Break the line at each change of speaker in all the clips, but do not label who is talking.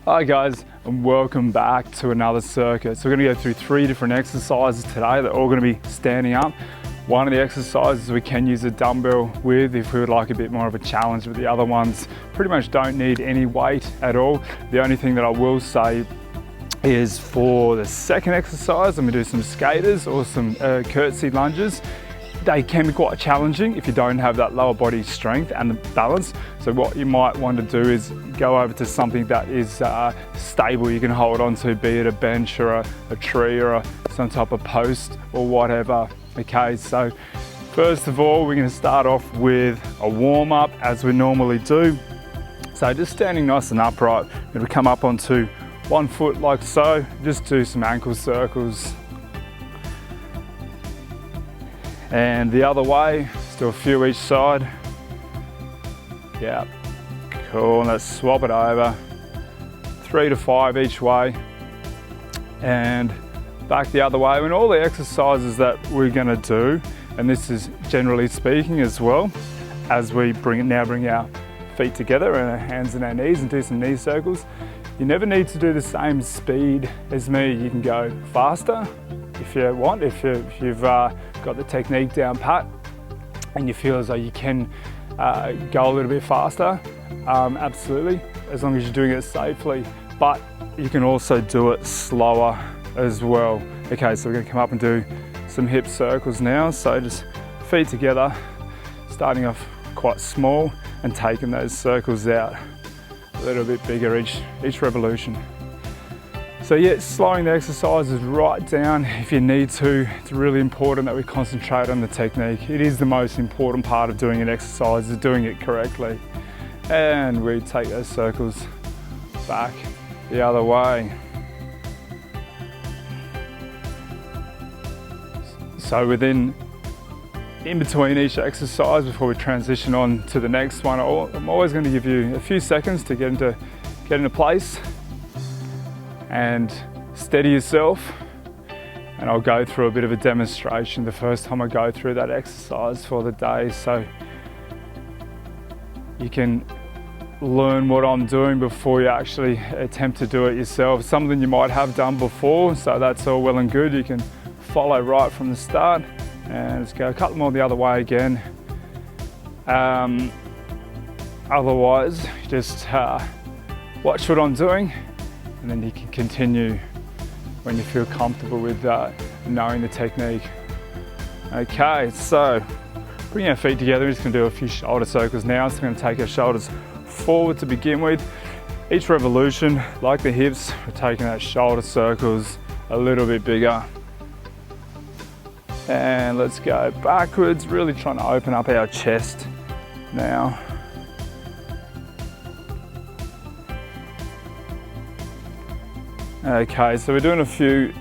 Hi guys, and welcome back to another circuit. So we're going to go through 3 different exercises today. They're all going to be standing up. One of the exercises we can use a dumbbell with if we would like a bit more of a challenge, but the other ones pretty much don't need any weight at all. The only thing that I will say is for the second exercise, I'm going to do some skaters or some curtsy lunges. They can be quite challenging if you don't have that lower body strength and the balance. So what you might want to do is go over to something that is stable you can hold on to, be it a bench or a tree or some type of post or whatever. Okay, so first of all, we're going to start off with a warm up as we normally do. So just standing nice and upright, we're going to come up onto one foot like so, just do some ankle circles. And the other way, just do a few each side. Yeah, cool, and let's swap it over. 3 to 5 each way. And back the other way. And all the exercises that we're gonna do, and this is generally speaking as well, as we bring our feet together and our hands and our knees and do some knee circles. You never need to do the same speed as me. You can go faster if you want, if you've got the technique down pat and you feel as though you can go a little bit faster, absolutely, as long as you're doing it safely. But you can also do it slower as well. Okay, so we're going to come up and do some hip circles now. So just feet together, starting off quite small and taking those circles out a little bit bigger each revolution. So yeah, slowing the exercises right down if you need to. It's really important that we concentrate on the technique. It is the most important part of doing an exercise, is doing it correctly. And we take those circles back the other way. So in between each exercise, before we transition on to the next one, I'm always going to give you a few seconds to get into place and steady yourself. And I'll go through a bit of a demonstration the first time I go through that exercise for the day, so you can learn what I'm doing before you actually attempt to do it yourself. Something you might have done before, so that's all well and good. You can follow right from the start. And let's go a couple more the other way again. Otherwise, just watch what I'm doing, and then you can continue when you feel comfortable with knowing the technique. Okay, so bring our feet together. We're just going to do a few shoulder circles now. So we're going to take our shoulders forward to begin with. Each revolution, like the hips, we're taking those shoulder circles a little bit bigger. And let's go backwards, really trying to open up our chest now. Okay, so we're doing a few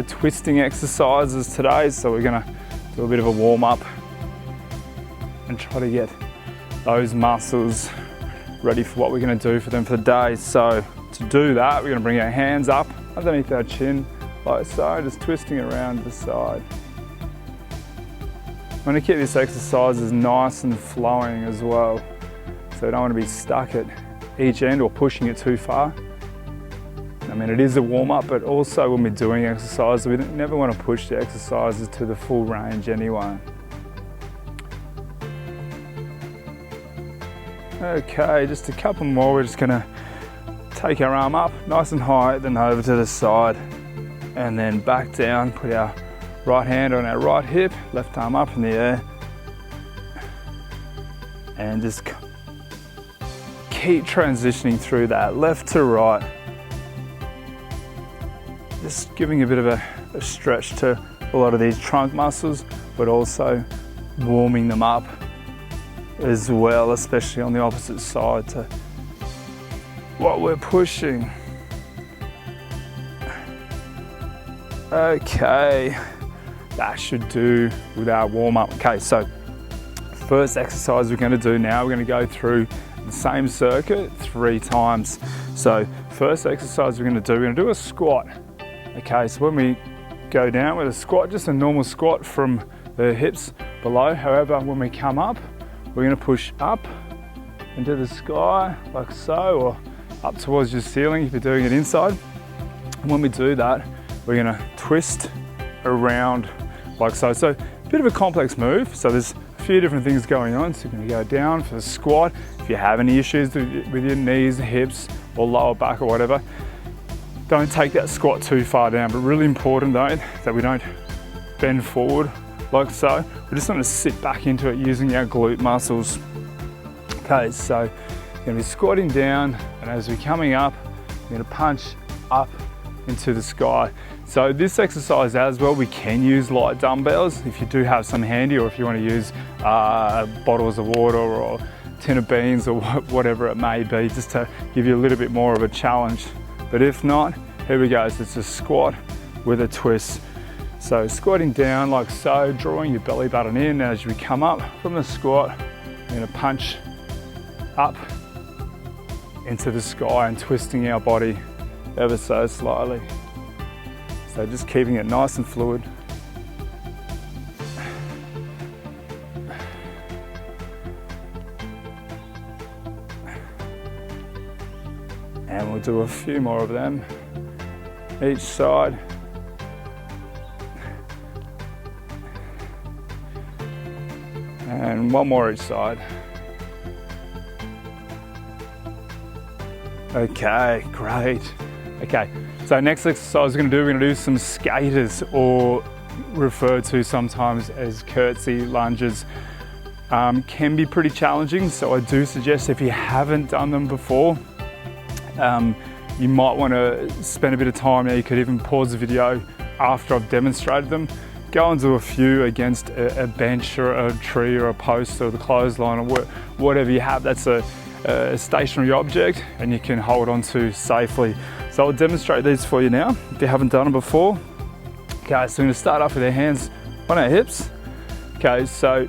twisting exercises today, so we're gonna do a bit of a warm up and try to get those muscles ready for what we're gonna do for them for the day. So to do that, we're gonna bring our hands up underneath our chin, like so, just twisting around the side. I want to keep this exercise as nice and flowing as well, so you don't want to be stuck at each end or pushing it too far. I mean, it is a warm-up, but also when we're doing exercise, we never want to push the exercises to the full range anyway. Okay, just a couple more. We're just going to take our arm up nice and high, then over to the side, and then back down, put our right hand on our right hip, left arm up in the air, and just keep transitioning through that, left to right. Just giving a bit of a stretch to a lot of these trunk muscles, but also warming them up as well, especially on the opposite side to what we're pushing. Okay. That should do with our warm up. Okay, so first exercise we're going to do now, we're going to go through the same circuit 3 times. So first exercise we're going to do a squat. Okay, so when we go down with a squat, just a normal squat from the hips below. However, when we come up, we're going to push up into the sky like so, or up towards your ceiling if you're doing it inside. And when we do that, we're gonna twist around like so. So a bit of a complex move. So there's a few different things going on. So you're gonna go down for the squat. If you have any issues with your knees, hips, or lower back or whatever, don't take that squat too far down. But really important though, that we don't bend forward like so. We're just gonna sit back into it using our glute muscles. Okay, so you're gonna be squatting down, and as we're coming up, you're gonna punch up into the sky. So this exercise as well, we can use light dumbbells if you do have some handy, or if you want to use bottles of water or tin of beans or whatever it may be, just to give you a little bit more of a challenge. But if not, here we go. So it's a squat with a twist. So squatting down like so, drawing your belly button in. As we come up from the squat, you're going to punch up into the sky and twisting our body ever so slightly. So just keeping it nice and fluid. And we'll do a few more of them each side. And one more each side. Okay, great. Okay, so next exercise we're gonna do some skaters, or referred to sometimes as curtsy lunges. Can be pretty challenging, so I do suggest if you haven't done them before, you might want to spend a bit of time. Now you could even pause the video after I've demonstrated them. Go and do a few against a bench or a tree or a post or the clothesline or whatever you have that's a stationary object and you can hold on to safely. So I'll demonstrate these for you now if you haven't done them before. Okay, so we're going to start off with our hands on our hips. Okay, so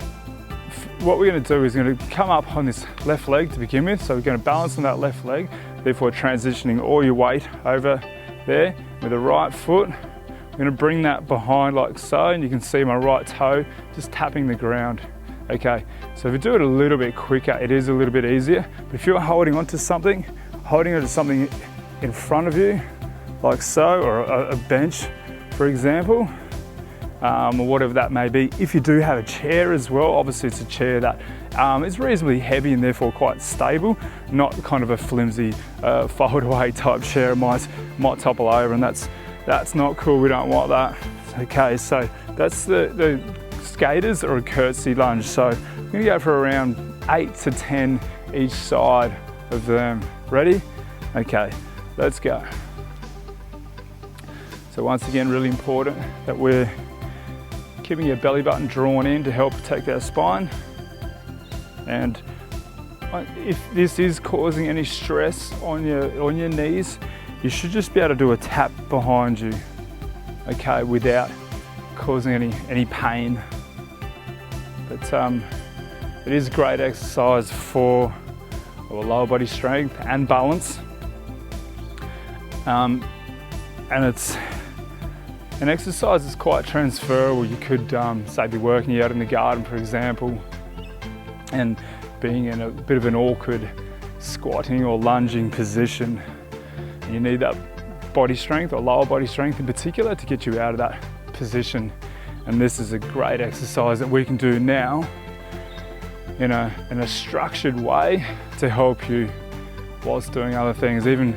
what we're going to do is we're going to come up on this left leg to begin with. So we're going to balance on that left leg, therefore transitioning all your weight over there with the right foot. I'm going to bring that behind like so, and you can see my right toe just tapping the ground. Okay, so if you do it a little bit quicker, it is a little bit easier. But if you're holding onto something in front of you, like so, or a bench, for example, or whatever that may be. If you do have a chair as well, obviously it's a chair that is reasonably heavy and therefore quite stable, not kind of a flimsy fold away type chair. It might topple over, and that's not cool. We don't want that. Okay, so that's the skaters or a curtsy lunge. So I'm gonna go for around 8 to 10 each side of them. Ready? Okay, let's go. So once again, really important that we're keeping your belly button drawn in to help protect our spine. And if this is causing any stress on your knees, you should just be able to do a tap behind you, okay, without causing any pain. But it is a great exercise for lower body strength and balance. And it's an exercise that's quite transferable. You could say be working out in the garden, for example, and being in a bit of an awkward squatting or lunging position. And you need that body strength, or lower body strength in particular, to get you out of that position. And this is a great exercise that we can do now in a structured way to help you whilst doing other things. Even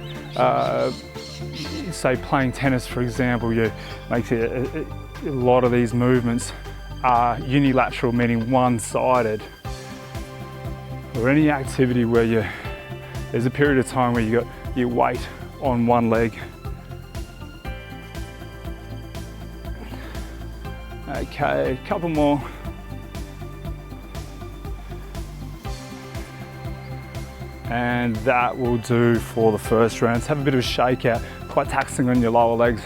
say playing tennis, for example, you make a lot of these movements are unilateral, meaning one-sided. Or any activity where there's a period of time where you got your weight on one leg. Okay, a couple more. And that will do for the first round. Let's have a bit of a shakeout, quite taxing on your lower legs.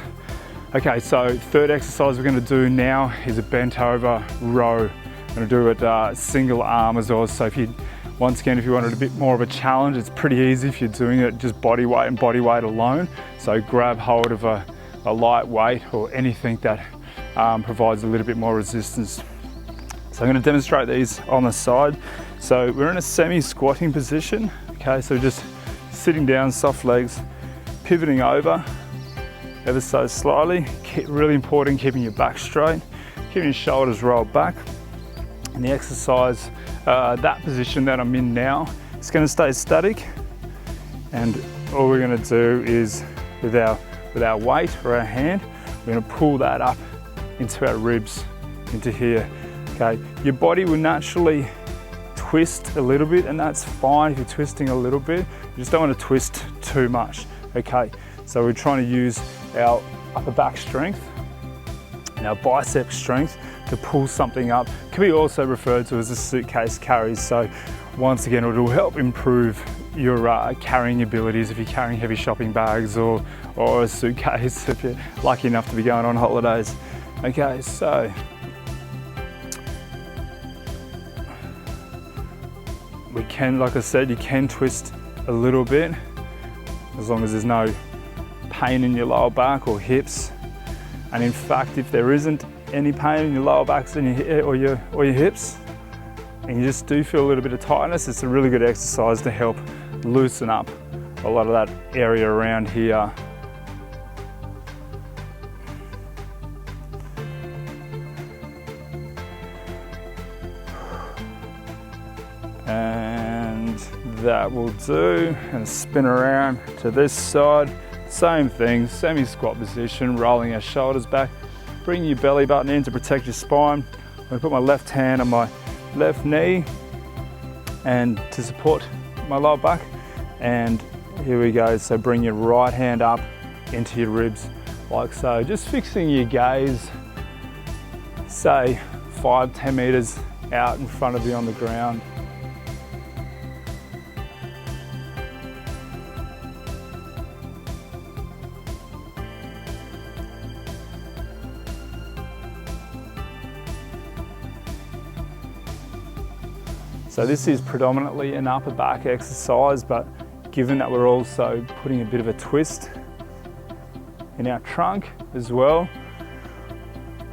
Okay, so third exercise we're going to do now is a bent over row. I'm going to do it single arm as well. So if you wanted a bit more of a challenge, it's pretty easy if you're doing it just body weight and body weight alone. So grab hold of a light weight or anything that provides a little bit more resistance. So I'm going to demonstrate these on the side. So we're in a semi-squatting position. Okay, so just sitting down, soft legs, pivoting over ever so slightly. Really important, keeping your back straight, keeping your shoulders rolled back. And the exercise, that position that I'm in now, it's going to stay static. And all we're going to do is, with our weight or our hand, we're going to pull that up into our ribs, into here. Okay, your body will naturally twist a little bit, and that's fine if you're twisting a little bit. You just don't want to twist too much. Okay, so we're trying to use our upper back strength and our bicep strength to pull something up. Can be also referred to as a suitcase carries. So once again, it will help improve your carrying abilities if you're carrying heavy shopping bags or a suitcase if you're lucky enough to be going on holidays. Okay, so we can, like I said, you can twist a little bit as long as there's no pain in your lower back or hips. And in fact, if there isn't any pain in your lower backs and or your hips, and you just do feel a little bit of tightness, it's a really good exercise to help loosen up a lot of that area around here. And that will do. And spin around to this side. Same thing, semi-squat position, rolling our shoulders back. Bring your belly button in to protect your spine. I'm going to put my left hand on my left knee and to support my lower back. And here we go. So bring your right hand up into your ribs like so. Just fixing your gaze, say 5-10 meters out in front of you on the ground. So this is predominantly an upper back exercise, but given that we're also putting a bit of a twist in our trunk as well,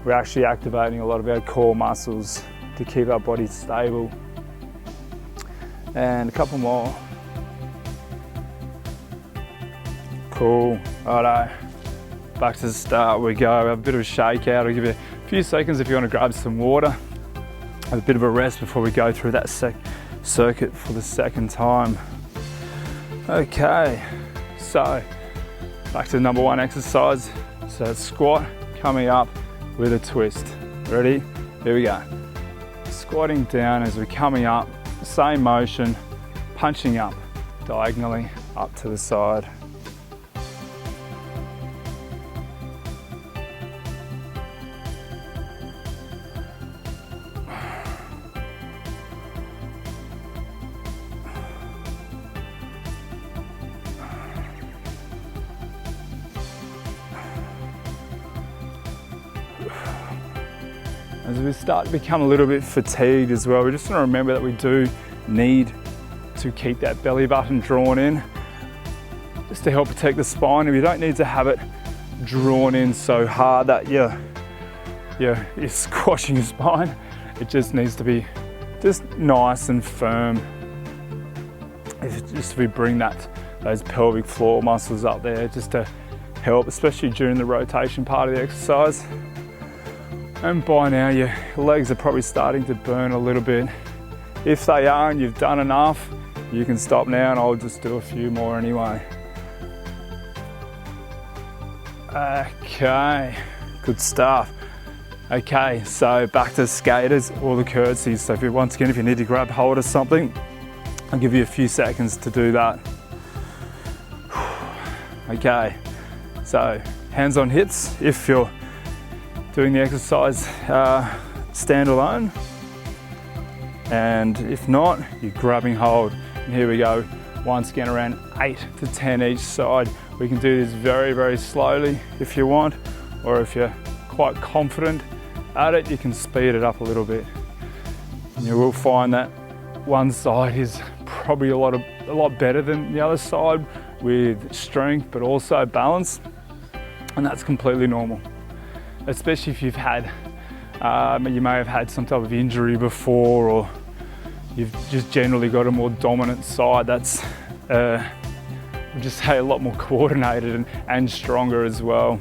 we're actually activating a lot of our core muscles to keep our body stable. And a couple more. Cool, righto. Back to the start we go. Have a bit of a shake out. I'll give you a few seconds if you want to grab some water. Have a bit of a rest before we go through that circuit for the second time. Okay, so back to the number one exercise. So squat coming up with a twist. Ready? Here we go. Squatting down as we're coming up, same motion, punching up diagonally up to the side. As we start to become a little bit fatigued as well, we just want to remember that we do need to keep that belly button drawn in just to help protect the spine. And you don't need to have it drawn in so hard that you're squashing your spine. It just needs to be just nice and firm. Just we bring those pelvic floor muscles up there just to help, especially during the rotation part of the exercise. And by now your legs are probably starting to burn a little bit. If they are and you've done enough, you can stop now and I'll just do a few more anyway. Okay, good stuff. Okay, so back to skaters or the curtsies. So once again, if you need to grab hold of something, I'll give you a few seconds to do that. Okay, so hands on hips if you're doing the exercise standalone, and if not, you're grabbing hold. And here we go, once again around 8 to 10 each side. We can do this very, very slowly if you want, or if you're quite confident at it, you can speed it up a little bit. And you will find that one side is probably a lot better than the other side with strength, but also balance, and that's completely normal. Especially if you've had, you may have had some type of injury before, or you've just generally got a more dominant side. That's a would just say a lot more coordinated and stronger as well.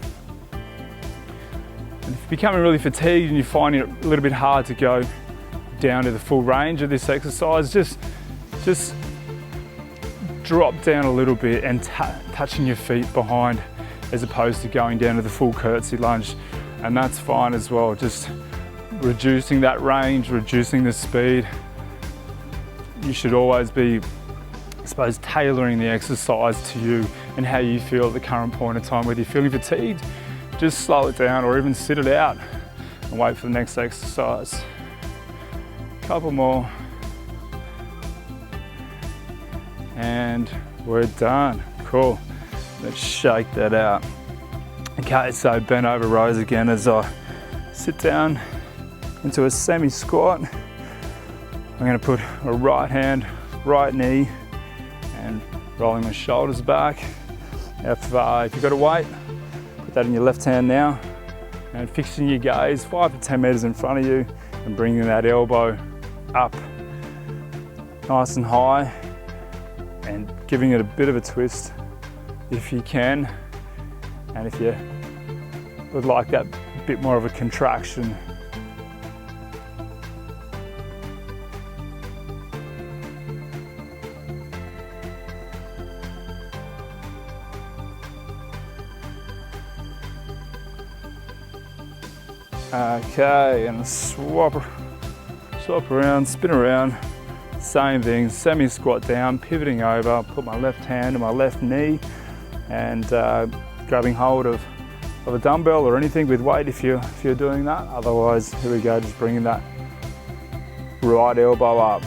And if you're becoming really fatigued and you're finding it a little bit hard to go down to the full range of this exercise, just drop down a little bit and touching your feet behind as opposed to going down to the full curtsy lunge, and that's fine as well. Just reducing that range, reducing the speed. You should always be, I suppose, tailoring the exercise to you and how you feel at the current point in time. Whether you're feeling fatigued, just slow it down or even sit it out and wait for the next exercise. Couple more. And we're done. Cool. Let's shake that out. Okay, so bent over rows again as I sit down into a semi-squat. I'm going to put a right hand, right knee, and rolling my shoulders back. If you've got a weight, put that in your left hand now, and fixing your gaze 5 to 10 meters in front of you, and bringing that elbow up nice and high, and giving it a bit of a twist if you can. And if you would like that bit more of a contraction, okay, and swap around, spin around, same thing, semi-squat down, pivoting over, put my left hand to my left knee, and grabbing hold of a dumbbell or anything with weight if you're doing that. Otherwise, here we go, just bringing that right elbow up.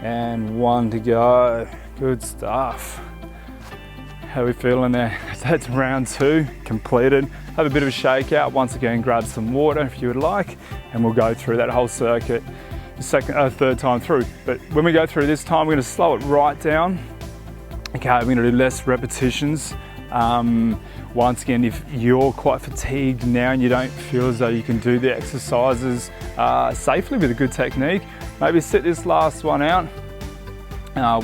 And 1 to go. Good stuff. How are we feeling there? That's round 2 completed. Have a bit of a shakeout. Once again, grab some water if you would like, and we'll go through that whole circuit the third time through. But when we go through this time, we're going to slow it right down. Okay, we're going to do less repetitions. Once again, if you're quite fatigued now and you don't feel as though you can do the exercises safely with a good technique, maybe sit this last one out,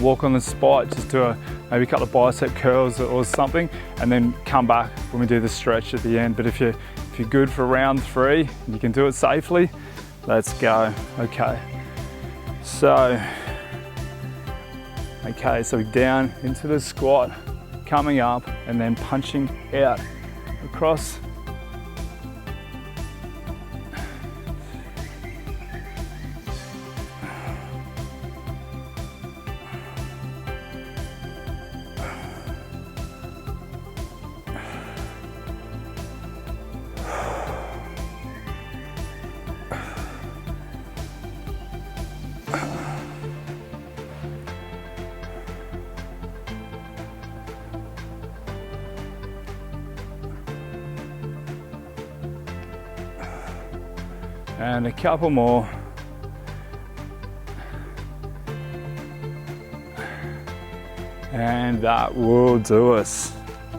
walk on the spot, just do maybe a couple of bicep curls or something, and then come back when we do the stretch at the end. But if you're good for round 3 and you can do it safely, let's go. Okay, so we're down into the squat, coming up, and then punching out across. And a couple more. And that will do us.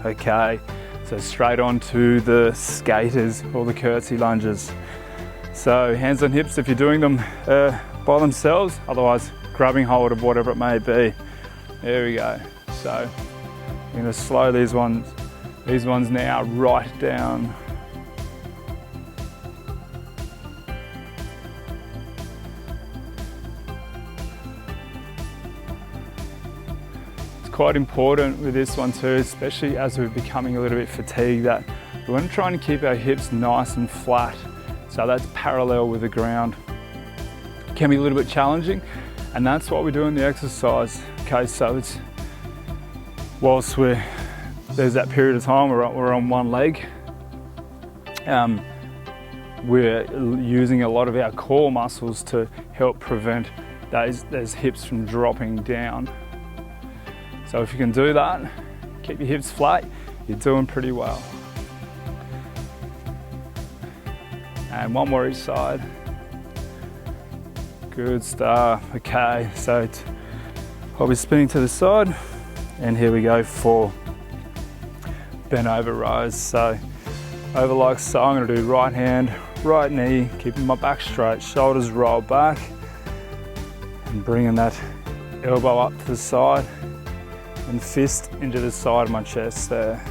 Okay, so straight on to the skaters or the curtsy lunges. So hands on hips if you're doing them by themselves, otherwise grabbing hold of whatever it may be. There we go. So I'm going to slow these ones now right down. Quite important with this one too, especially as we're becoming a little bit fatigued, that we want to try and keep our hips nice and flat, so that's parallel with the ground. It can be a little bit challenging, and that's what we do in the exercise. Okay, so it's whilst there's that period of time we're on one leg, we're using a lot of our core muscles to help prevent those hips from dropping down. So if you can do that, keep your hips flat, you're doing pretty well. And one more each side. Good stuff. Okay, so I'll be spinning to the side, and here we go for bent over rows. So over like so, I'm gonna do right hand, right knee, keeping my back straight, shoulders roll back, and bringing that elbow up to the side and fist into the side of my chest there.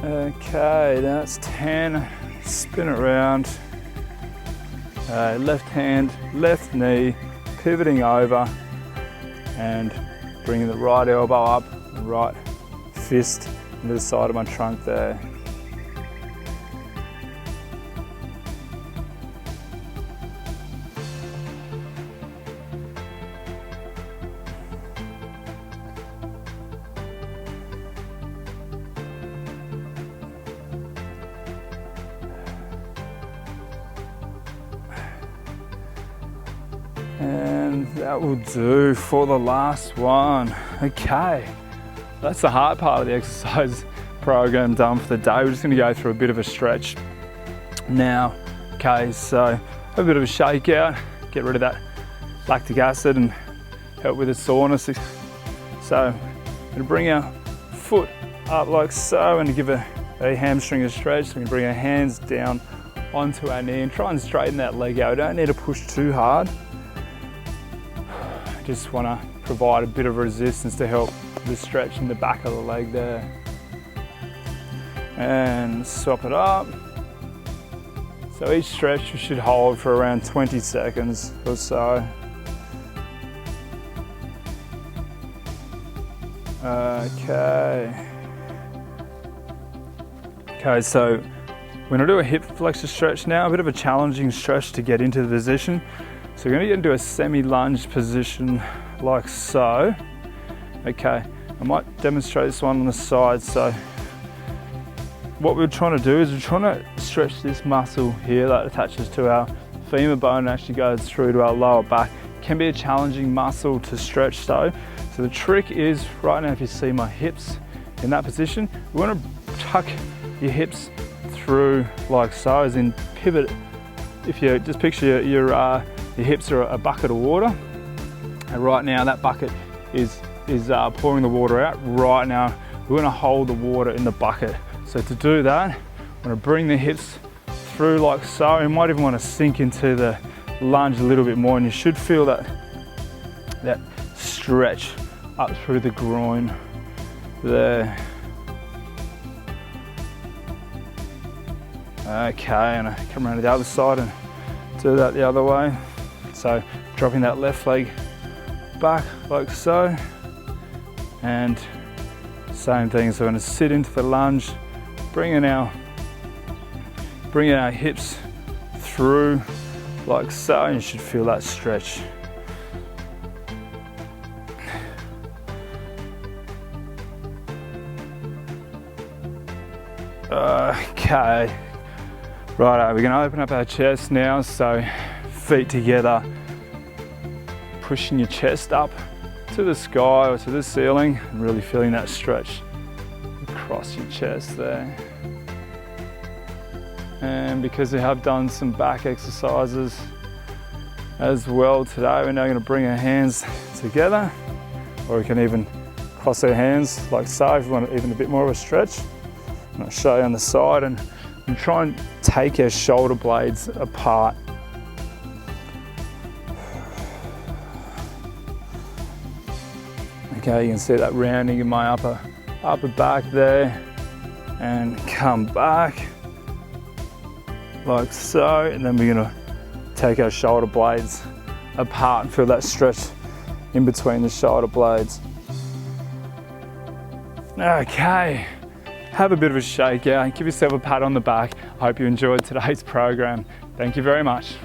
Okay, that's 10. Spin it around. Left hand, left knee, pivoting over and bringing the right elbow up and right fist into the side of my trunk there. And that will do for the last one. Okay, that's the hard part of the exercise program done for the day. We're just gonna go through a bit of a stretch now. Okay, so a bit of a shakeout, get rid of that lactic acid and help with the soreness. So I'm gonna bring our foot up like so and give a hamstring a stretch. So we can bring our hands down onto our knee and try and straighten that leg out. We don't need to push too hard. Just want to provide a bit of resistance to help the stretch in the back of the leg there. And swap it up. So each stretch you should hold for around 20 seconds or so. Okay. Okay, so we're gonna do a hip flexor stretch now, a bit of a challenging stretch to get into the position. So we're gonna get into a semi-lunge position like so. Okay, I might demonstrate this one on the side. So what we're trying to do is we're trying to stretch this muscle here that attaches to our femur bone and actually goes through to our lower back. It can be a challenging muscle to stretch though. So the trick is, right now if you see my hips in that position, we wanna tuck your hips through like so, as in pivot. If you just picture your hips are a bucket of water, and right now that bucket is pouring the water out. Right now we're going to hold the water in the bucket. So to do that, I'm going to bring the hips through like so. You might even want to sink into the lunge a little bit more, and you should feel that stretch up through the groin there. Okay, and I come around to the other side and do that the other way. So dropping that left leg back like so, and same thing. So I'm going to sit into the lunge, bringing our hips through like so, and you should feel that stretch. Okay, righto, we're going to open up our chest now. So feet together, pushing your chest up to the sky or to the ceiling, and really feeling that stretch across your chest there. And because we have done some back exercises as well today, we're now going to bring our hands together, or we can even cross our hands like so if you want even a bit more of a stretch. And I'll show you on the side, and try and take our shoulder blades apart. Okay, you can see that rounding in my upper back there, and come back like so, and then we're gonna take our shoulder blades apart and feel that stretch in between the shoulder blades. Okay, have a bit of a shakeout, give yourself a pat on the back. I hope you enjoyed today's program. Thank you very much.